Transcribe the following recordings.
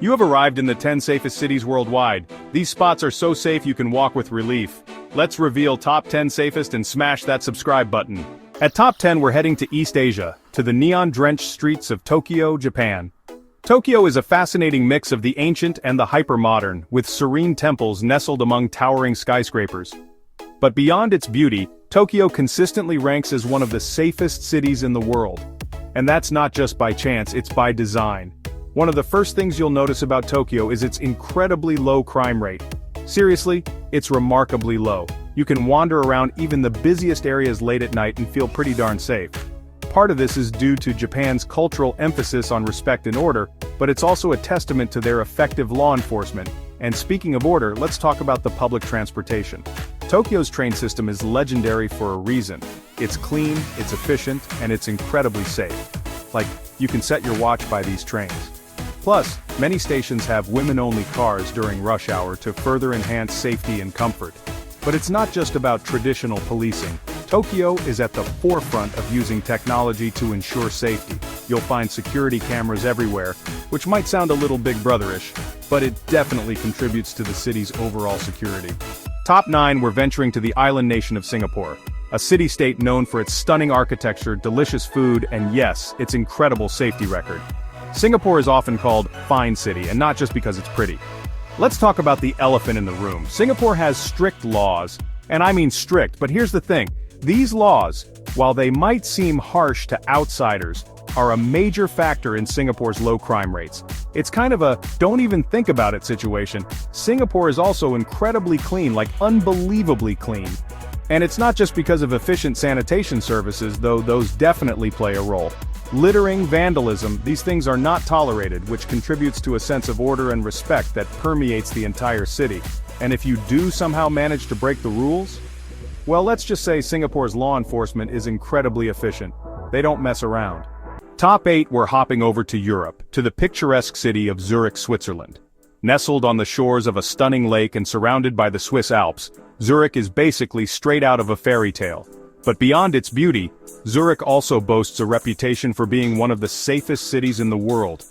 You have arrived in the 10 safest cities worldwide. These spots are so safe you can walk with relief. Let's reveal top 10 safest and smash that subscribe button. At top 10 we're heading to East Asia, to the neon-drenched streets of Tokyo, Japan. Tokyo is a fascinating mix of the ancient and the hyper-modern, with serene temples nestled among towering skyscrapers. But beyond its beauty, Tokyo consistently ranks as one of the safest cities in the world. And that's not just by chance, it's by design. One of the first things you'll notice about Tokyo is its incredibly low crime rate. Seriously, it's remarkably low. You can wander around even the busiest areas late at night and feel pretty darn safe. Part of this is due to Japan's cultural emphasis on respect and order, but it's also a testament to their effective law enforcement. And speaking of order, let's talk about the public transportation. Tokyo's train system is legendary for a reason. It's clean, it's efficient, and it's incredibly safe. Like, you can set your watch by these trains. Plus, many stations have women-only cars during rush hour to further enhance safety and comfort. But it's not just about traditional policing. Tokyo is at the forefront of using technology to ensure safety. You'll find security cameras everywhere, which might sound a little Big Brotherish, but it definitely contributes to the city's overall security. Top 9, we're venturing to the island nation of Singapore, a city-state known for its stunning architecture, delicious food, and yes, its incredible safety record. Singapore is often called Fine City, and not just because it's pretty. Let's talk about the elephant in the room. Singapore has strict laws, and I mean strict, but here's the thing. These laws, while they might seem harsh to outsiders, are a major factor in Singapore's low crime rates. It's kind of a don't even think about it situation. Singapore is also incredibly clean, like unbelievably clean. And it's not just because of efficient sanitation services, though those definitely play a role. Littering, vandalism, these things are not tolerated, which contributes to a sense of order and respect that permeates the entire city. And if you do somehow manage to break the rules, well, let's just say Singapore's law enforcement is incredibly efficient. They don't mess around. Top 8, we're hopping over to Europe, to the picturesque city of Zurich, Switzerland. Nestled on the shores of a stunning lake and surrounded by the Swiss Alps, Zurich is basically straight out of a fairy tale. But beyond its beauty, Zurich also boasts a reputation for being one of the safest cities in the world.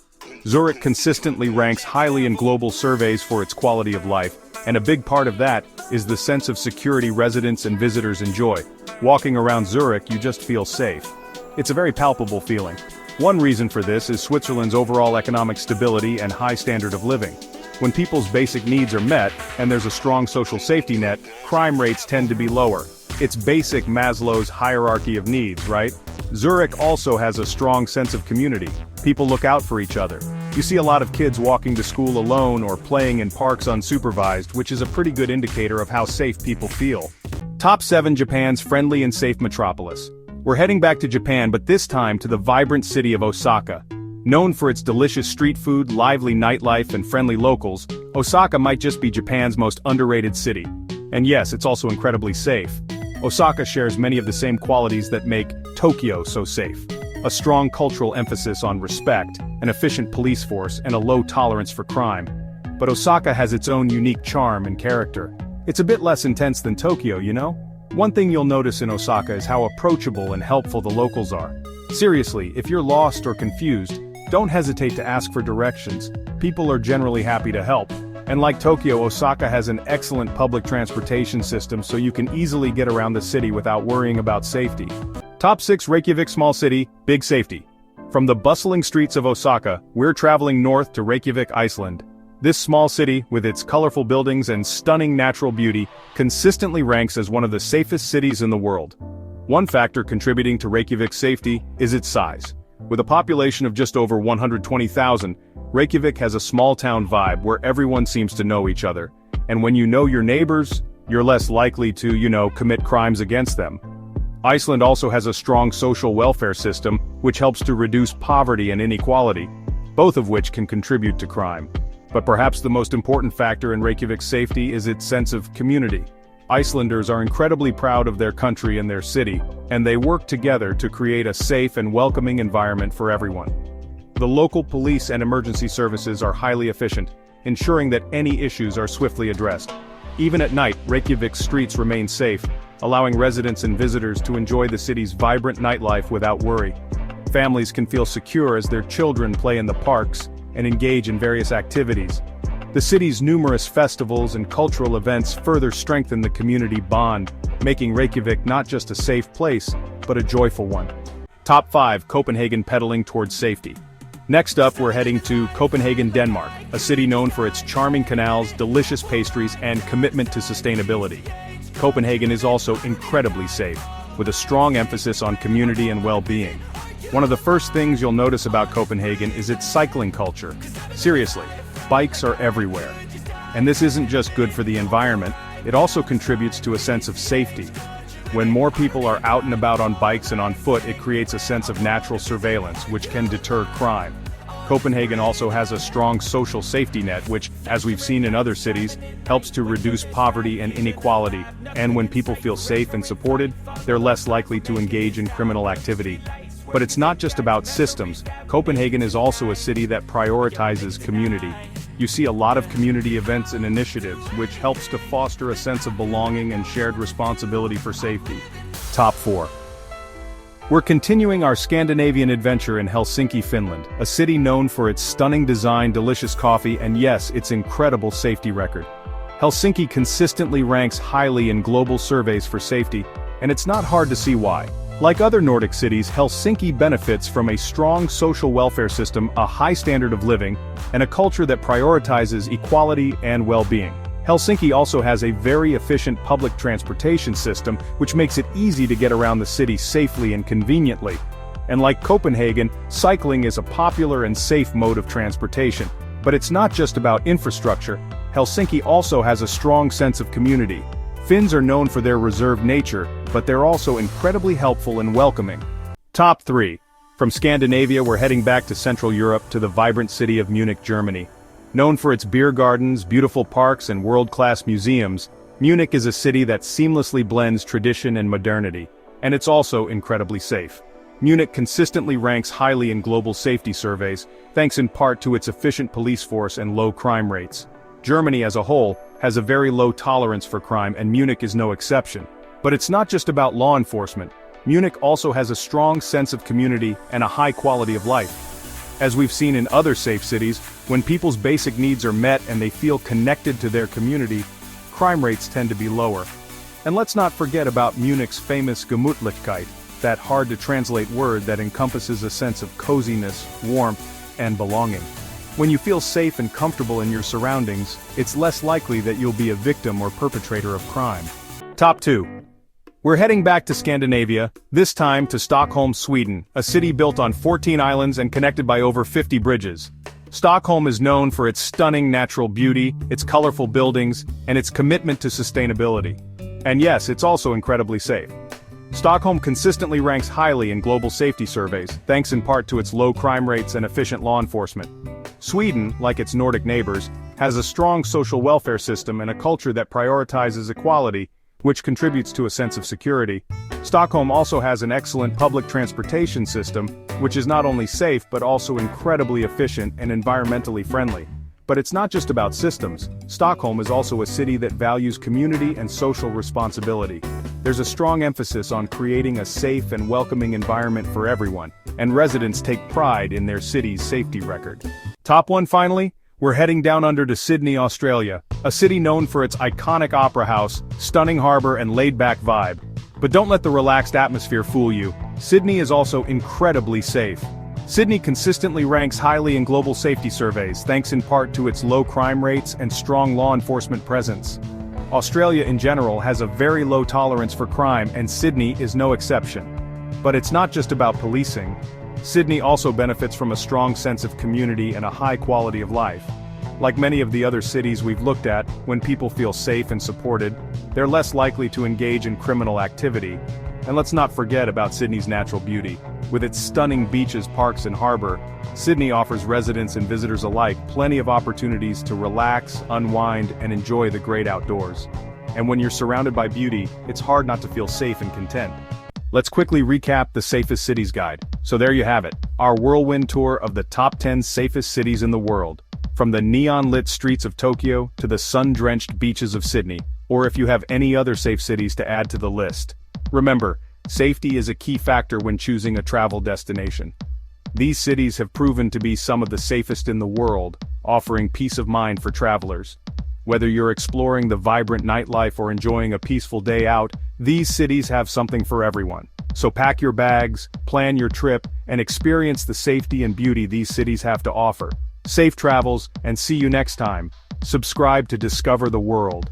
Zurich consistently ranks highly in global surveys for its quality of life, and a big part of that is the sense of security residents and visitors enjoy. Walking around Zurich, you just feel safe. It's a very palpable feeling. One reason for this is Switzerland's overall economic stability and high standard of living. When people's basic needs are met, and there's a strong social safety net, crime rates tend to be lower. It's basic Maslow's hierarchy of needs, right? Zurich also has a strong sense of community. People look out for each other. You see a lot of kids walking to school alone or playing in parks unsupervised, which is a pretty good indicator of how safe people feel. Top 7, Japan's friendly and safe metropolis. We're heading back to Japan, but this time to the vibrant city of Osaka. Known for its delicious street food, lively nightlife, and friendly locals, Osaka might just be Japan's most underrated city. And yes, it's also incredibly safe. Osaka shares many of the same qualities that make Tokyo so safe. A strong cultural emphasis on respect, an efficient police force, and a low tolerance for crime. But Osaka has its own unique charm and character. It's a bit less intense than Tokyo, you know? One thing you'll notice in Osaka is how approachable and helpful the locals are. Seriously, if you're lost or confused, don't hesitate to ask for directions. People are generally happy to help. And like Tokyo, Osaka has an excellent public transportation system, so you can easily get around the city without worrying about safety. Top 6, Reykjavik, small city, big safety. From the bustling streets of Osaka, we're traveling north to Reykjavik, Iceland. This small city, with its colorful buildings and stunning natural beauty, consistently ranks as one of the safest cities in the world. One factor contributing to Reykjavik's safety is its size. With a population of just over 120,000, Reykjavik has a small-town vibe where everyone seems to know each other. And when you know your neighbors, you're less likely to, commit crimes against them. Iceland also has a strong social welfare system, which helps to reduce poverty and inequality, both of which can contribute to crime. But perhaps the most important factor in Reykjavik's safety is its sense of community. Icelanders are incredibly proud of their country and their city, and they work together to create a safe and welcoming environment for everyone. The local police and emergency services are highly efficient, ensuring that any issues are swiftly addressed. Even at night, Reykjavik's streets remain safe, allowing residents and visitors to enjoy the city's vibrant nightlife without worry. Families can feel secure as their children play in the parks, and engage in various activities. The city's numerous festivals and cultural events further strengthen the community bond, making Reykjavik not just a safe place, but a joyful one. Top 5. Copenhagen pedaling towards safety. Next up, we're heading to Copenhagen, Denmark, a city known for its charming canals, delicious pastries, and commitment to sustainability. Copenhagen is also incredibly safe, with a strong emphasis on community and well-being. One of the first things you'll notice about Copenhagen is its cycling culture. Seriously, bikes are everywhere. And this isn't just good for the environment, it also contributes to a sense of safety. When more people are out and about on bikes and on foot, it creates a sense of natural surveillance, which can deter crime. Copenhagen also has a strong social safety net which, as we've seen in other cities, helps to reduce poverty and inequality, and when people feel safe and supported, they're less likely to engage in criminal activity. But it's not just about systems. Copenhagen is also a city that prioritizes community. You see a lot of community events and initiatives, which helps to foster a sense of belonging and shared responsibility for safety. Top 4. We're continuing our Scandinavian adventure in Helsinki, Finland, a city known for its stunning design, delicious coffee, and yes, its incredible safety record. Helsinki consistently ranks highly in global surveys for safety, and it's not hard to see why. Like other Nordic cities, Helsinki benefits from a strong social welfare system, a high standard of living, and a culture that prioritizes equality and well-being. Helsinki also has a very efficient public transportation system, which makes it easy to get around the city safely and conveniently. And like Copenhagen, cycling is a popular and safe mode of transportation. But it's not just about infrastructure. Helsinki also has a strong sense of community. Finns are known for their reserved nature, but they're also incredibly helpful and welcoming. Top 3. From Scandinavia, we're heading back to Central Europe to the vibrant city of Munich, Germany. Known for its beer gardens, beautiful parks, and world-class museums, Munich is a city that seamlessly blends tradition and modernity, and it's also incredibly safe. Munich consistently ranks highly in global safety surveys, thanks in part to its efficient police force and low crime rates. Germany as a whole has a very low tolerance for crime, and Munich is no exception. But it's not just about law enforcement. Munich also has a strong sense of community and a high quality of life. As we've seen in other safe cities, when people's basic needs are met and they feel connected to their community, crime rates tend to be lower. And let's not forget about Munich's famous Gemütlichkeit, that hard-to-translate word that encompasses a sense of coziness, warmth, and belonging. When you feel safe and comfortable in your surroundings, it's less likely that you'll be a victim or perpetrator of crime. Top 2. We're heading back to Scandinavia, this time to Stockholm, Sweden, a city built on 14 islands and connected by over 50 bridges. Stockholm is known for its stunning natural beauty, its colorful buildings, and its commitment to sustainability. And yes, it's also incredibly safe. Stockholm consistently ranks highly in global safety surveys, thanks in part to its low crime rates and efficient law enforcement. Sweden, like its Nordic neighbors, has a strong social welfare system and a culture that prioritizes equality, which contributes to a sense of security. Stockholm also has an excellent public transportation system, which is not only safe but also incredibly efficient and environmentally friendly. But it's not just about systems. Stockholm is also a city that values community and social responsibility. There's a strong emphasis on creating a safe and welcoming environment for everyone, and residents take pride in their city's safety record. Top 1 finally, we're heading down under to Sydney, Australia, a city known for its iconic opera house, stunning harbor, and laid-back vibe. But don't let the relaxed atmosphere fool you. Sydney is also incredibly safe. Sydney consistently ranks highly in global safety surveys, thanks in part to its low crime rates and strong law enforcement presence. Australia in general has a very low tolerance for crime, and Sydney is no exception. But it's not just about policing. Sydney also benefits from a strong sense of community and a high quality of life. Like many of the other cities we've looked at, when people feel safe and supported, they're less likely to engage in criminal activity. And let's not forget about Sydney's natural beauty. With its stunning beaches, parks, and harbor, Sydney offers residents and visitors alike plenty of opportunities to relax, unwind, and enjoy the great outdoors. And when you're surrounded by beauty, it's hard not to feel safe and content. Let's quickly recap the Safest Cities Guide. So there you have it, our whirlwind tour of the top 10 safest cities in the world. From the neon-lit streets of Tokyo to the sun-drenched beaches of Sydney, or if you have any other safe cities to add to the list. Remember, safety is a key factor when choosing a travel destination. These cities have proven to be some of the safest in the world, offering peace of mind for travelers. Whether you're exploring the vibrant nightlife or enjoying a peaceful day out, these cities have something for everyone. So pack your bags, plan your trip, and experience the safety and beauty these cities have to offer. Safe travels, and see you next time. Subscribe to discover the world.